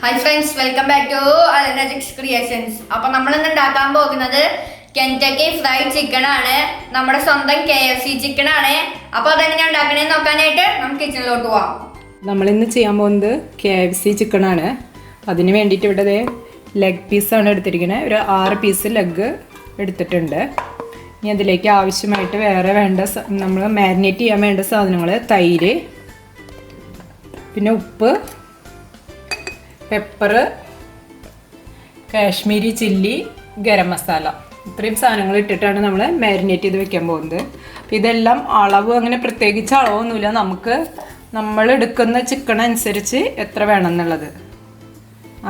Hi friends, welcome back to AlanAjax Creationz. അപ്പോൾ നമ്മൾ ഇന്ന് ഉണ്ടാക്കാൻ പോകുന്നത് കെൻറ്റക്കി ഫ്രൈഡ് ചിക്കൻ ആണ്. നമ്മുടെ സ്വന്തം KFC ചിക്കൻ ആണ്. അപ്പോൾ അതെങ്ങനെ ഉണ്ടാക്കണേന്ന് നോക്കാനായിട്ട് നമുക്ക് കിച്ചണിലോട്ട് പോവാം. നമ്മൾ ഇന്ന് ചെയ്യാൻ പോകുന്നത് KFC ചിക്കൻ ആണ്. അതിന് വേണ്ടിയിട്ട് ഇവിടെ ലെഗ് പീസാണ് എടുത്തിരിക്കുന്നത്. ഒരു 6 പീസ് ലെഗ് എടുത്തിട്ടുണ്ട്. ഇനി അതിലേക്ക് ആവശ്യമായിട്ട് വേറെ വേണ്ട നമ്മൾ മാരിനേറ്റ് ചെയ്യാൻ വേണ്ട സാധനങ്ങൾ തൈര്, പിന്നെ ഉപ്പ്, പെപ്പർ, കാശ്മീരി ചില്ലി, ഗരം മസാല, ഇത്രയും സാധനങ്ങൾ ഇട്ടിട്ടാണ് നമ്മൾ മാരിനേറ്റ് ചെയ്ത് വെക്കാൻ പോകുന്നത്. അപ്പോൾ ഇതെല്ലാം അളവ് അങ്ങനെ പ്രത്യേകിച്ച് അളവൊന്നുമില്ല, നമുക്ക് നമ്മൾ എടുക്കുന്ന ചിക്കൻ അനുസരിച്ച് എത്ര വേണം എന്നുള്ളത്.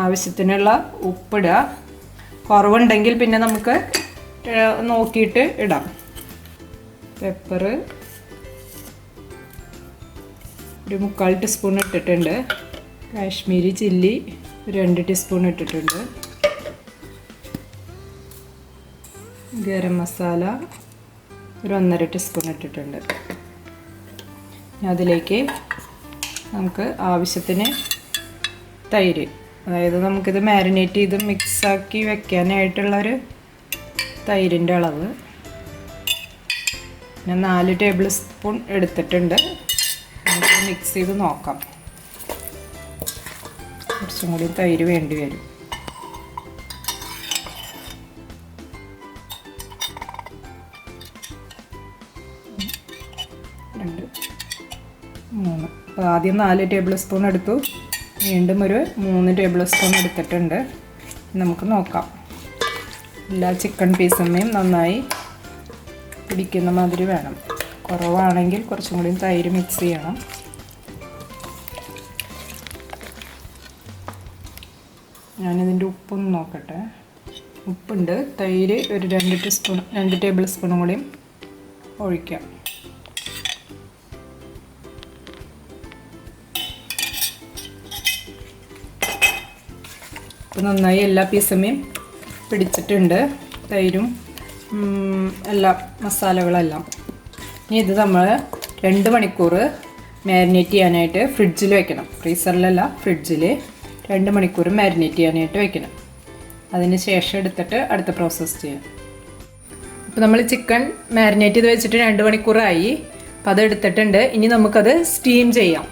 ആവശ്യത്തിനുള്ള ഉപ്പിടുക, കുറവുണ്ടെങ്കിൽ പിന്നെ നമുക്ക് നോക്കിയിട്ട് ഇടാം. പെപ്പർ ഒരു 3/4 ടീസ്പൂൺ ഇട്ടിട്ടുണ്ട്. കാശ്മീരി ചില്ലി 2 ടീസ്പൂൺ ഇട്ടിട്ടുണ്ട്. ഗരം മസാല ഒരു 1.5 ടീസ്പൂൺ ഇട്ടിട്ടുണ്ട്. അതിലേക്ക് നമുക്ക് ആവശ്യത്തിന് തൈര്, അതായത് നമുക്കിത് മാരിനേറ്റ് ചെയ്ത് മിക്സാക്കി വെക്കാനായിട്ടുള്ളൊരു തൈരിൻ്റെ അളവ് ഞാൻ 4 ടേബിൾ സ്പൂൺ എടുത്തിട്ടുണ്ട്. നമുക്ക് മിക്സ് ചെയ്ത് നോക്കാം. കുറച്ചും കൂടി തൈര് വേണ്ടി വരും. 2, 3. അപ്പോൾ ആദ്യം 4 ടേബിൾ സ്പൂൺ എടുത്തു, വീണ്ടും ഒരു 3 ടേബിൾ സ്പൂൺ എടുത്തിട്ടുണ്ട്. നമുക്ക് നോക്കാം. എല്ലാ ചിക്കൻ പീസുമേയും നന്നായി പിടിക്കുന്ന മാതിരി വേണം. കുറവാണെങ്കിൽ കുറച്ചും കൂടി തൈര് മിക്സ് ചെയ്യണം. ഞാനിതിൻ്റെ ഉപ്പൊന്ന് നോക്കട്ടെ. ഉപ്പുണ്ട്. തൈര് ഒരു 2 ടേബിൾ സ്പൂണും കൂടി ഒഴിക്കാം. അപ്പോൾ നന്നായി എല്ലാ പീസുമേയും പിടിച്ചിട്ടുണ്ട്, തൈരും എല്ലാ മസാലകളെല്ലാം. ഇനി ഇത് നമ്മൾ 2 മണിക്കൂർ മാരിനേറ്റ് ചെയ്യാനായിട്ട് ഫ്രിഡ്ജിൽ വെക്കണം. ഫ്രീസറിലല്ല, ഫ്രിഡ്ജിൽ 2 മണിക്കൂർ മാരിനേറ്റ് ചെയ്യാനായിട്ട് വെക്കണം. അതിന് ശേഷം എടുത്തിട്ട് അടുത്ത പ്രോസസ്സ് ചെയ്യാം. അപ്പോൾ നമ്മൾ ചിക്കൻ മാരിനേറ്റ് ചെയ്ത് വെച്ചിട്ട് 2 മണിക്കൂറായി. അപ്പോൾ അത് എടുത്തിട്ടുണ്ട്. ഇനി നമുക്കത് സ്റ്റീം ചെയ്യാം.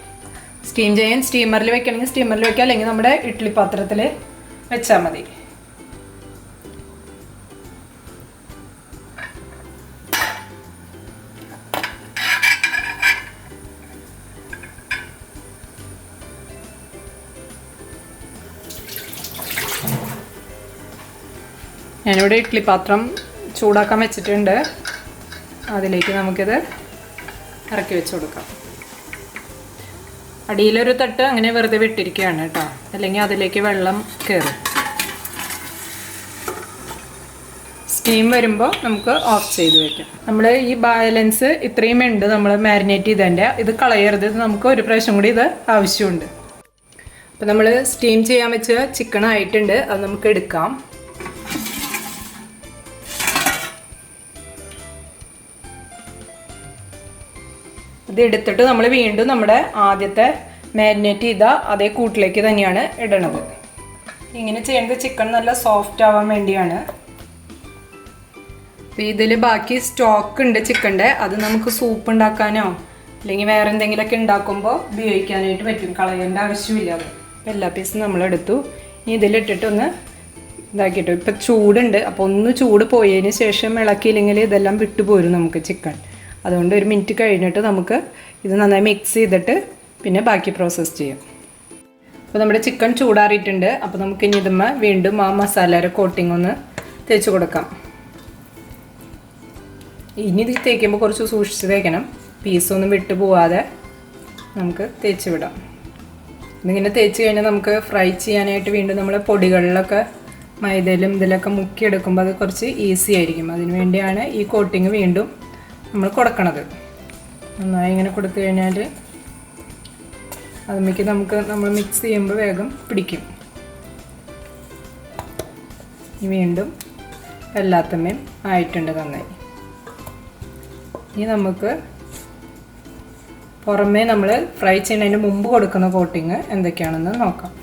സ്റ്റീം ചെയ്യാൻ സ്റ്റീമറിൽ വെക്കണമെങ്കിൽ സ്റ്റീമറിൽ വെക്കാം, അല്ലെങ്കിൽ നമ്മുടെ ഇഡ്ഡലി പാത്രത്തിൽ വെച്ചാൽ മതി. ഞാനിവിടെ ഇഡ്ഡലി പാത്രം ചൂടാക്കാൻ വെച്ചിട്ടുണ്ട്. അതിലേക്ക് നമുക്കിത് ഇറക്കി വെച്ച് കൊടുക്കാം. അടിയിലൊരു തട്ട് അങ്ങനെ വെറുതെ വിട്ടിരിക്കുകയാണ് കേട്ടോ, അല്ലെങ്കിൽ അതിലേക്ക് വെള്ളം കയറും. സ്റ്റീം വരുമ്പോൾ നമുക്ക് ഓഫ് ചെയ്ത് വയ്ക്കാം. നമ്മൾ ഈ ബാലൻസ് ഇത്രയും ഉണ്ട് നമ്മൾ മാരിനേറ്റ് ചെയ്തതിൻ്റെ, ഇത് കളയരുത്. ഇത് നമുക്ക് ഒരു പ്രാവശ്യം കൂടി ഇത് ആവശ്യമുണ്ട്. അപ്പോൾ നമ്മൾ സ്റ്റീം ചെയ്യാൻ വെച്ച ചിക്കൻ ആയിട്ടുണ്ട്. അത് നമുക്ക് എടുക്കാം. ഇത് എടുത്തിട്ട് നമ്മൾ വീണ്ടും നമ്മുടെ ആദ്യത്തെ മാരിനേറ്റ് ചെയ്ത അതേ കൂട്ടിലേക്ക് തന്നെയാണ് ഇടണത്. ഇങ്ങനെ ചെയ്യുന്നത് ചിക്കൻ നല്ല സോഫ്റ്റ് ആവാൻ വേണ്ടിയാണ്. അപ്പോൾ ഇതിൽ ബാക്കി സ്റ്റോക്ക് ഉണ്ട് ചിക്കൻ്റെ, അത് നമുക്ക് സൂപ്പ് ഉണ്ടാക്കാനോ അല്ലെങ്കിൽ വേറെ എന്തെങ്കിലുമൊക്കെ ഉണ്ടാക്കുമ്പോൾ ഉപയോഗിക്കാനായിട്ട് പറ്റും. കളയേണ്ട ആവശ്യമില്ല. അത് അപ്പോൾ എല്ലാ പീസും നമ്മളെടുത്തു. ഇനി ഇതിലിട്ടിട്ടൊന്ന് ഇതാക്കിയിട്ടു. ഇപ്പം ചൂടുണ്ട്, അപ്പോൾ ഒന്ന് ചൂട് പോയതിന് ശേഷം ഇളക്കിയില്ലെങ്കിൽ ഇതെല്ലാം വിട്ടുപോരും നമുക്ക് ചിക്കൻ. അതുകൊണ്ട് 1 മിനിറ്റ് കഴിഞ്ഞിട്ട് നമുക്ക് ഇത് നന്നായി മിക്സ് ചെയ്തിട്ട് പിന്നെ ബാക്കി പ്രോസസ്സ് ചെയ്യാം. അപ്പോൾ നമ്മുടെ ചിക്കൻ ചൂടാറിയിട്ടുണ്ട്. അപ്പോൾ നമുക്ക് ഇനി ഇതുമ്മ വീണ്ടും ആ മസാലയുടെ കോട്ടിംഗ് ഒന്ന് തേച്ച് കൊടുക്കാം. ഇനി ഇത് തേക്കുമ്പോൾ കുറച്ച് സൂക്ഷിച്ച് തേക്കണം, പീസൊന്നും വിട്ടു പോവാതെ നമുക്ക് തേച്ച് വിടാം. ഇതിങ്ങനെ തേച്ച് കഴിഞ്ഞാൽ നമുക്ക് ഫ്രൈ ചെയ്യാനായിട്ട് വീണ്ടും നമ്മൾ പൊടികളിലൊക്കെ മൈദയിലും ഇതിലൊക്കെ മുക്കിയെടുക്കുമ്പോൾ അത് കുറച്ച് ഈസി ആയിരിക്കും. അതിന് വേണ്ടിയാണ് ഈ കോട്ടിങ് വീണ്ടും നമ്മൾ കൊടുക്കണത്. നന്നായി ഇങ്ങനെ കൊടുത്തു കഴിഞ്ഞാൽ അതുമ്മേക്ക് നമ്മൾ മിക്സ് ചെയ്യുമ്പോൾ വേഗം പിടിക്കും. വീണ്ടും എല്ലാത്തമ്മയും ആയിട്ടുണ്ട് നന്നായി. ഇനി നമുക്ക് പുറമേ നമ്മൾ ഫ്രൈ ചെയ്യുന്നതിന് മുമ്പ് കൊടുക്കുന്ന കോട്ടിങ് എന്തൊക്കെയാണെന്ന് നോക്കാം.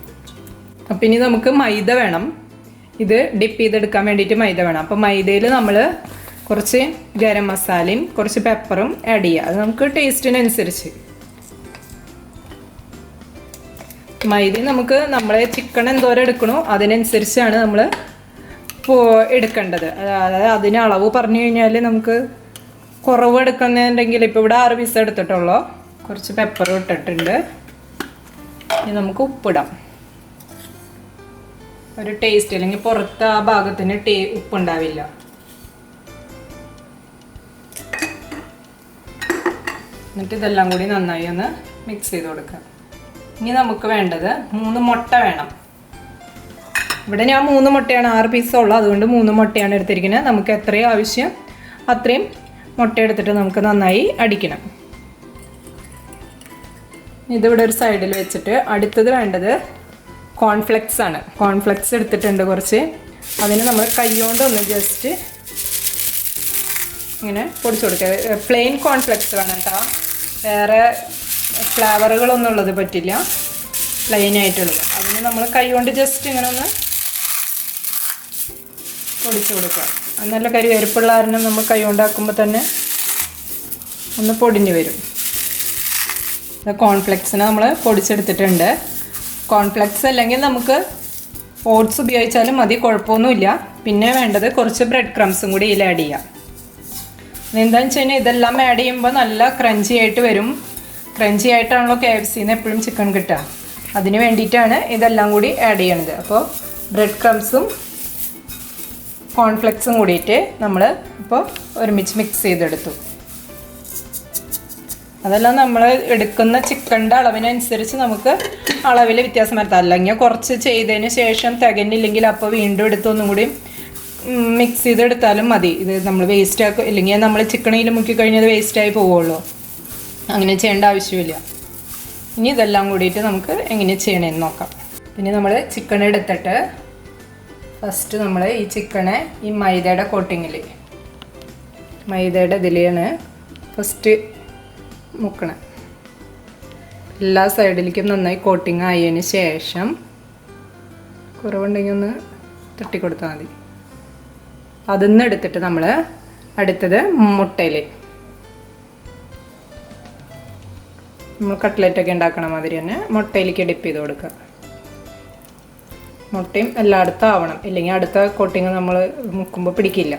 അപ്പം ഇനി നമുക്ക് മൈദ വേണം. ഇത് ഡിപ്പ് ചെയ്തെടുക്കാൻ വേണ്ടിയിട്ട് മൈദ വേണം. അപ്പോൾ മൈദയിൽ നമ്മൾ കുറച്ച് ഗരം മസാലയും കുറച്ച് പെപ്പറും ആഡ് ചെയ്യുക. അത് നമുക്ക് ടേസ്റ്റിനനുസരിച്ച്. മൈദ നമുക്ക് നമ്മളെ ചിക്കൻ എന്തോരം എടുക്കണോ അതിനനുസരിച്ചാണ് നമ്മൾ എടുക്കേണ്ടത്. അതായത് അതിന് അളവ് പറഞ്ഞു കഴിഞ്ഞാൽ നമുക്ക് കുറവ് എടുക്കുന്നുണ്ടെങ്കിൽ ഇപ്പോൾ ഇവിടെ 6 പീസ് എടുത്തിട്ടുള്ളൂ. കുറച്ച് പെപ്പർ ഇട്ടിട്ടുണ്ട്. ഇനി നമുക്ക് ഉപ്പിടാം. ഒരു ടേസ്റ്റ്, അല്ലെങ്കിൽ പുറത്ത് ആ ഭാഗത്തിന് ഉപ്പുണ്ടാവില്ല. എന്നിട്ട് ഇതെല്ലാം കൂടി നന്നായി ഒന്ന് മിക്സ് ചെയ്ത് കൊടുക്കുക. ഇനി നമുക്ക് വേണ്ടത് 3 മുട്ട വേണം. ഇവിടെ ഞാൻ 3 മുട്ടയാണ്, 6 പീസുള്ളൂ, അതുകൊണ്ട് 3 മുട്ടയാണ് എടുത്തിരിക്കുന്നത്. നമുക്ക് എത്രയും ആവശ്യം അത്രയും മുട്ട എടുത്തിട്ട് നമുക്ക് നന്നായി അടിക്കണം. ഇതിവിടെ ഒരു സൈഡിൽ വെച്ചിട്ട് അടുത്തത് വേണ്ടത് കോൺഫ്ലെക്സ് ആണ്. കോൺഫ്ലെക്സ് എടുത്തിട്ടുണ്ട് കുറച്ച്. അതിന് നമ്മൾ കൈകൊണ്ടൊന്ന് ജസ്റ്റ് ഇങ്ങനെ പൊടിച്ചു കൊടുക്കുക. പ്ലെയിൻ കോൺഫ്ലെക്സ് വേണം കേട്ടോ, വേറെ ഫ്ലേവറുകളൊന്നും ഉള്ളത് പറ്റില്ല, പ്ലെയിൻ ആയിട്ടുള്ളത്. അതിന് നമ്മൾ കൈകൊണ്ട് ജസ്റ്റ് ഇങ്ങനെ ഒന്ന് പൊടിച്ചു കൊടുക്കുക. അത് നല്ല കരിവേരിപ്പുള്ള കാരണം നമ്മൾ കൈ കൊണ്ടാക്കുമ്പോൾ തന്നെ ഒന്ന് പൊടിഞ്ഞു വരും. കോൺഫ്ലെക്സിന് നമ്മൾ പൊടിച്ചെടുത്തിട്ടുണ്ട്. കോൺഫ്ലെക്സ് അല്ലെങ്കിൽ നമുക്ക് ഓട്സ് ഉപയോഗിച്ചാലും മതി, കുഴപ്പമൊന്നുമില്ല. പിന്നെ വേണ്ടത് കുറച്ച് ബ്രെഡ് ക്രംസും കൂടി ഇതിൽ ആഡ് ചെയ്യാം. എന്താണെന്ന് വെച്ച് കഴിഞ്ഞാൽ ഇതെല്ലാം ആഡ് ചെയ്യുമ്പോൾ നല്ല ക്രഞ്ചി ആയിട്ട് വരും. ക്രഞ്ചി ആയിട്ടാണല്ലോ KFCന്ന് എപ്പോഴും ചിക്കൻ കിട്ടുക. അതിന് വേണ്ടിയിട്ടാണ് ഇതെല്ലാം കൂടി ആഡ് ചെയ്യണത്. അപ്പോൾ ബ്രെഡ് ക്രംസും കോൺഫ്ലെക്സും കൂടിയിട്ട് നമ്മൾ ഇപ്പോൾ ഒരുമിച്ച് മിക്സ് ചെയ്തെടുത്തു. അതെല്ലാം നമ്മൾ എടുക്കുന്ന ചിക്കൻ്റെ അളവിനനുസരിച്ച് നമുക്ക് അളവിൽ വ്യത്യാസം വരുത്താം. അല്ലെങ്കിൽ കുറച്ച് ചെയ്തതിന് ശേഷം തികഞ്ഞില്ലെങ്കിൽ അപ്പോൾ വീണ്ടും എടുത്തൊന്നും കൂടി മിക്സ് ചെയ്തെടുത്താലും മതി. ഇത് നമ്മൾ വേസ്റ്റ് ആക്കും, ഇല്ലെങ്കിൽ നമ്മൾ ചിക്കണിൽ മുക്കി കഴിഞ്ഞത് വേസ്റ്റായി പോവുള്ളൂ. അങ്ങനെ ചെയ്യേണ്ട ആവശ്യമില്ല. ഇനി ഇതെല്ലാം കൂടിയിട്ട് നമുക്ക് എങ്ങനെ ചെയ്യണമെന്ന് നോക്കാം. പിന്നെ നമ്മൾ ചിക്കൻ എടുത്തിട്ട് ഫസ്റ്റ് നമ്മൾ ഈ ചിക്കനെ ഈ മൈദയുടെ കോട്ടിങ്ങിൽ, മൈദയുടെ ഇതിലാണ് ഫസ്റ്റ് മുക്കണം. എല്ലാ സൈഡിലേക്കും നന്നായി കോട്ടിങ് ആയതിന് ശേഷം കുറവുണ്ടെങ്കിൽ ഒന്ന് തട്ടിക്കൊടുത്താൽ മതി. അതിൽ നിന്ന് എടുത്തിട്ട് നമ്മൾ അടുത്തത് മുട്ടയിൽ നമ്മൾ കട്ട്ലറ്റൊക്കെ ഉണ്ടാക്കണ മാതിരി തന്നെ മുട്ടയിലേക്ക് ഡിപ്പ് ചെയ്ത് കൊടുക്കുക. മുട്ടയും എല്ലായിടത്തും ആവണം, ഇല്ലെങ്കിൽ അടുത്ത കോട്ടിങ് നമ്മൾ മുക്കുമ്പോൾ പിടിക്കില്ല.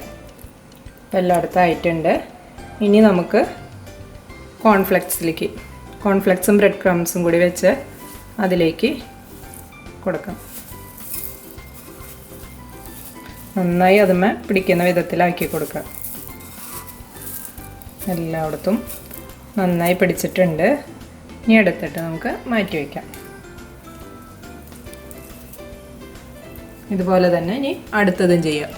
അപ്പോൾ എല്ലായിടത്തും ആയിട്ടുണ്ട്. ഇനി നമുക്ക് കോൺഫ്ലെക്സിലേക്ക്, കോൺഫ്ലെക്സും ബ്രെഡ് ക്രംസും കൂടി വെച്ച് അതിലേക്ക് കൊടുക്കാം. നന്നായി അതുമ്മേ പിടിക്കുന്ന വിധത്തിലാക്കി കൊടുക്കുക. എല്ലായിടത്തും നന്നായി പിടിച്ചിട്ടുണ്ട്. ഇനി എടുത്തിട്ട് നമുക്ക് മാറ്റി വയ്ക്കാം. ഇതുപോലെ തന്നെ ഇനി അടുത്തതും ചെയ്യാം.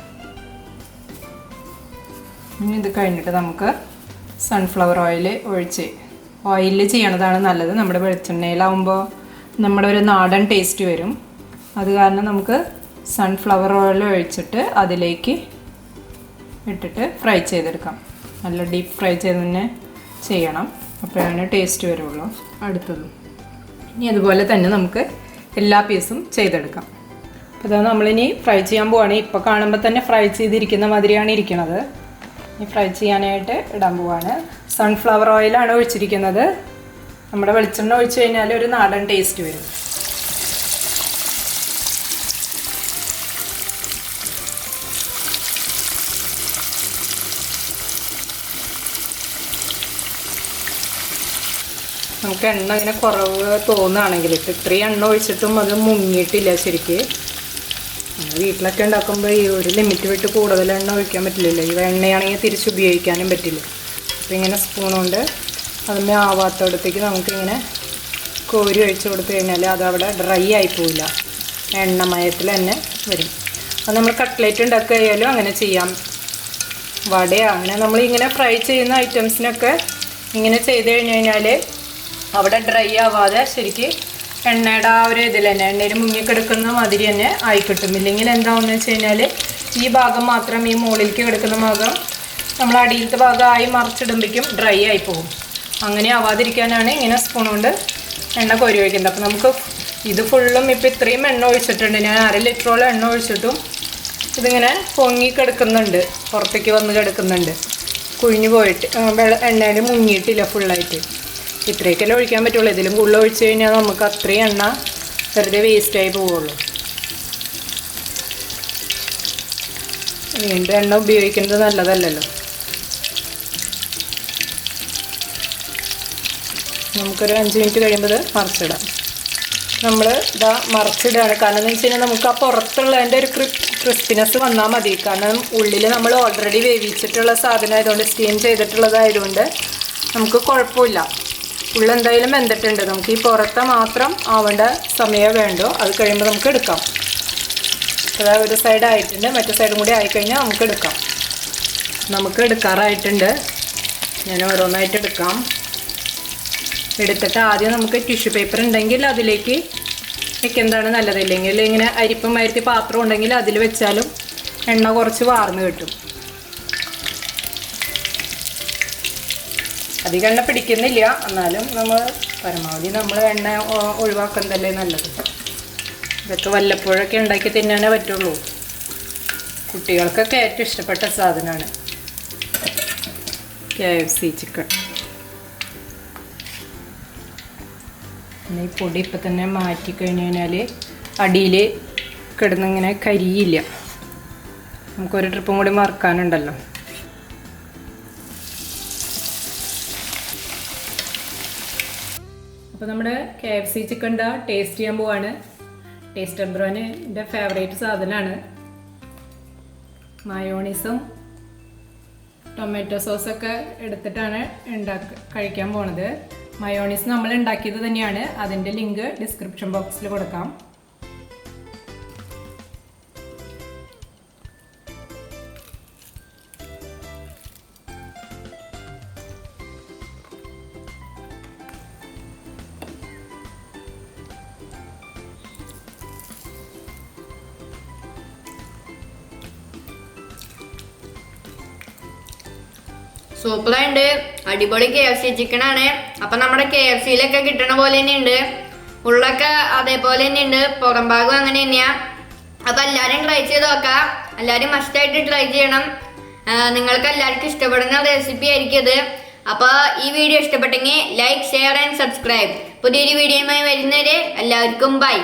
ഇനി ഇത് കഴിഞ്ഞിട്ട് നമുക്ക് സൺഫ്ലവർ ഓയിൽ ഒഴിച്ച്, ഓയിലിൽ ചെയ്യണതാണ് നല്ലത്. നമ്മുടെ വെളിച്ചെണ്ണയിലാവുമ്പോൾ നമ്മുടെ ഒരു നാടൻ ടേസ്റ്റ് വരും. അത് കാരണം നമുക്ക് സൺഫ്ലവർ ഓയിൽ ഒഴിച്ചിട്ട് അതിലേക്ക് ഇട്ടിട്ട് ഫ്രൈ ചെയ്തെടുക്കാം. നല്ല ഡീപ്പ് ഫ്രൈ ചെയ്ത് തന്നെ ചെയ്യണം, അപ്പോഴാണ് ടേസ്റ്റ് വരുള്ളൂ. അടുത്തതും ഇനി അതുപോലെ തന്നെ നമുക്ക് എല്ലാ പീസും ചെയ്തെടുക്കാം. അപ്പോൾ ഇതാ നമ്മളിനി ഫ്രൈ ചെയ്യാൻ പോവാണ്. ഇപ്പോൾ കാണുമ്പോൾ തന്നെ ഫ്രൈ ചെയ്തിരിക്കുന്ന മാതിരിയാണ് ഇരിക്കുന്നത്. ഇനി ഫ്രൈ ചെയ്യാനായിട്ട് ഇടാൻ പോവാണ്. സൺഫ്ലവർ ഓയിലാണ് ഒഴിച്ചിരിക്കുന്നത്. നമ്മുടെ വെളിച്ചെണ്ണ ഒഴിച്ച് കഴിഞ്ഞാൽ ഒരു നാടൻ ടേസ്റ്റ് വരും. നമുക്ക് എണ്ണ ഇങ്ങനെ കുറവ് തോന്നുകയാണെങ്കിൽ, ഇത്രയും എണ്ണ ഒഴിച്ചിട്ടും അത് മുങ്ങിയിട്ടില്ല ശരിക്ക്. വീട്ടിലൊക്കെ ഉണ്ടാക്കുമ്പോൾ ഈ ഒരു ലിമിറ്റ് വിട്ട് കൂടുതൽ എണ്ണ ഒഴിക്കാൻ പറ്റില്ലല്ലോ. ഈ എണ്ണയാണെങ്കിൽ തിരിച്ചുപയോഗിക്കാനും പറ്റില്ല. അപ്പോൾ ഇങ്ങനെ സ്പൂൺ കൊണ്ട് അതിൻ്റെ ആവാത്തടത്തേക്ക് നമുക്കിങ്ങനെ കോരി ഒഴിച്ച് കൊടുത്തു കഴിഞ്ഞാൽ അതവിടെ ഡ്രൈ ആയി പോവില്ല, എണ്ണമയത്തിൽ തന്നെ വരും. അത് നമ്മൾ കട്ട്ലേറ്റ് ഉണ്ടാക്കുകയായാലും അങ്ങനെ ചെയ്യാം, വടയോ അങ്ങനെ നമ്മളിങ്ങനെ ഫ്രൈ ചെയ്യുന്ന ഐറ്റംസിനൊക്കെ ഇങ്ങനെ ചെയ്ത് കഴിഞ്ഞ് കഴിഞ്ഞാൽ അവിടെ ഡ്രൈ ആവാതെ ശരിക്ക് എണ്ണയുടെ ആ ഒരു ഇതിൽ തന്നെ എണ്ണയിൽ മുങ്ങിക്കിടക്കുന്ന മാതിരി തന്നെ ആയി കിട്ടും. ഇല്ലെങ്കിൽ എന്താണെന്ന് വെച്ച് കഴിഞ്ഞാൽ ഈ ഭാഗം മാത്രം, ഈ മുകളിലേക്ക് കിടക്കുന്ന ഭാഗം നമ്മൾ അടിയിലത്തെ ഭാഗമായി മറിച്ചിടുമ്പോഴേക്കും ഡ്രൈ ആയി പോകും. അങ്ങനെ ആവാതിരിക്കാനാണ് ഇങ്ങനെ സ്പൂൺ കൊണ്ട് എണ്ണ കോരി ഒഴിക്കുന്നത്. അപ്പോൾ നമുക്ക് ഇത് ഫുള്ളും ഇപ്പം ഇത്രയും എണ്ണ ഒഴിച്ചിട്ടുണ്ട്. ഞാൻ 1/2 ലിറ്ററോളം എണ്ണ ഒഴിച്ചിട്ടും ഇതിങ്ങനെ പൊങ്ങി കിടക്കുന്നുണ്ട്, പുറത്തേക്ക് വന്ന് കിടക്കുന്നുണ്ട്, കുഴിഞ്ഞു പോയിട്ട് എണ്ണയിൽ മുങ്ങിയിട്ടില്ല ഫുള്ളായിട്ട്. ഇത്രയൊക്കെയല്ലേ ഒഴിക്കാൻ പറ്റുള്ളൂ. ഇതിലും കൂടുതൽ ഒഴിച്ച് കഴിഞ്ഞാൽ നമുക്ക് അത്രയും എണ്ണ വെറുതെ വേസ്റ്റായി പോവുള്ളൂ. വീണ്ടും എണ്ണ ഉപയോഗിക്കുന്നത് നല്ലതല്ലല്ലോ. നമുക്കൊരു 5 മിനിറ്റ് കഴിയുമ്പോൾ മറിച്ചിടാം. നമ്മൾ ഇതാ മറിച്ചിടുകയാണ്. കാരണം എന്ന് വെച്ച് കഴിഞ്ഞാൽ നമുക്ക് ആ പുറത്തുള്ളതിൻ്റെ ഒരു ക്രിസ്പിനെസ് വന്നാൽ മതി. കാരണം ഉള്ളിൽ നമ്മൾ ഓൾറെഡി വേവിച്ചിട്ടുള്ള സാധനമായതുകൊണ്ട്, സ്റ്റീം ചെയ്തിട്ടുള്ളതായതുകൊണ്ട് നമുക്ക് കുഴപ്പമില്ല. ഉള്ളെന്തായാലും വെന്തിട്ടുണ്ട്. നമുക്ക് ഈ പുറത്തെ മാത്രം ആവേണ്ട സമയം വേണ്ടോ, അത് കഴിയുമ്പോൾ നമുക്ക് എടുക്കാം. അതായത് ഒരു സൈഡ് ആയിട്ടുണ്ട്, മറ്റേ സൈഡും കൂടി ആയിക്കഴിഞ്ഞാൽ നമുക്ക് എടുക്കാം. നമുക്ക് എടുക്കാറായിട്ടുണ്ട്. ഞാൻ ഓരോന്നായിട്ട് എടുക്കാം. എടുത്തിട്ട് ആദ്യം നമുക്ക് ടിഷ്യൂ പേപ്പർ ഉണ്ടെങ്കിൽ അതിലേക്ക് വെക്കുന്നതാണ് നല്ലത്. ഇല്ലെങ്കിൽ ഇങ്ങനെ അരിപ്പം മരുത്തി പാത്രം ഉണ്ടെങ്കിൽ അതിൽ വെച്ചാലും എണ്ണ കുറച്ച് വാർന്ന് കിട്ടും. അധികം എണ്ണ പിടിക്കുന്നില്ല, എന്നാലും നമ്മൾ പരമാവധി നമ്മൾ എണ്ണ ഒഴിവാക്കുന്നതല്ലേ നല്ലത്. ഇതൊക്കെ വല്ലപ്പോഴൊക്കെ ഉണ്ടാക്കി തിന്നാനേ പറ്റുള്ളൂ. കുട്ടികൾക്കൊക്കെ ഏറ്റവും ഇഷ്ടപ്പെട്ട സാധനമാണ് KFC ചിക്കൻ. ഈ പൊടി ഇപ്പം തന്നെ മാറ്റി കഴിഞ്ഞ് കഴിഞ്ഞാൽ അടിയിൽ കിടന്നിങ്ങനെ കരിയില്ല. നമുക്കൊരു ട്രിപ്പും കൂടി മറക്കാനുണ്ടല്ലോ. അപ്പോൾ നമ്മുടെ KFC ചിക്കൻ ടേസ്റ്റ് ചെയ്യാൻ പോവാണ്. ടേസ്റ്റർ ബ്രോന് എൻ്റെ ഫേവറേറ്റ് സാധനമാണ്. മയോണീസും ടൊമാറ്റോ സോസൊക്കെ എടുത്തിട്ടാണ് കഴിക്കാൻ പോണത്. മയോണീസ് നമ്മൾ ഉണ്ടാക്കിയത് തന്നെയാണ്. അതിൻ്റെ ലിങ്ക് ഡിസ്ക്രിപ്ഷൻ ബോക്സിൽ കൊടുക്കാം. സൂപ്പറായിട്ടുണ്ട്. അടിപൊളി KFC ചിക്കനാണ്. അപ്പൊ നമ്മുടെ KFCയിലൊക്കെ കിട്ടണ പോലെ തന്നെയുണ്ട്. ഉള്ളൊക്കെ അതേപോലെ തന്നെയുണ്ട്, പുറം ഭാഗം അങ്ങനെ തന്നെയാ. അപ്പൊ എല്ലാവരും ട്രൈ ചെയ്ത് നോക്കാം. എല്ലാവരും മസ്റ്റായിട്ട് ട്രൈ ചെയ്യണം. നിങ്ങൾക്ക് എല്ലാവർക്കും ഇഷ്ടപ്പെടുന്ന റെസിപ്പി ആയിരിക്കും ഇത്. അപ്പോൾ ഈ വീഡിയോ ഇഷ്ടപ്പെട്ടെങ്കിൽ ലൈക്ക്, ഷെയർ ആൻഡ് സബ്സ്ക്രൈബ്. പുതിയൊരു വീഡിയോയുമായി വരുന്നവരെ എല്ലാവർക്കും ബൈ.